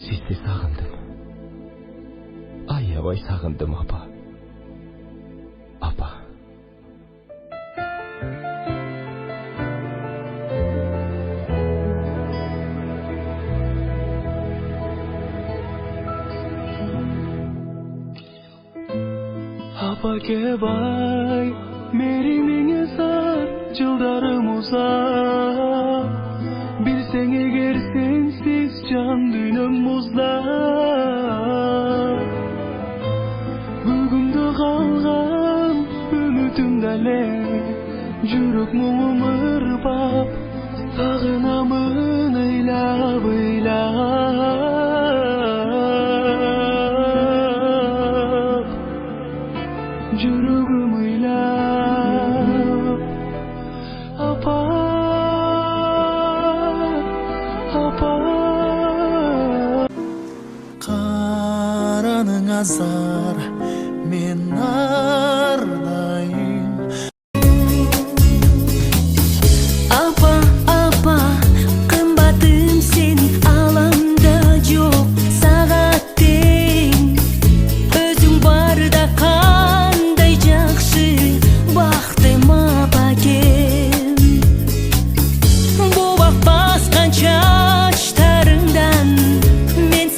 Сизди сагындым. Аябай сагындым, апа. Апа. Апа кебай, меримиңе сар, жылдарым узар. Билсең эгер сенсиз жан дүйнөм муздар. Бүгүндө калган үмүтүм дале, жүрөк муңум ырбап, сагынамын ыйлап ыйлап. Жүрөгүм ыйлап. Апа, апа. Караның азар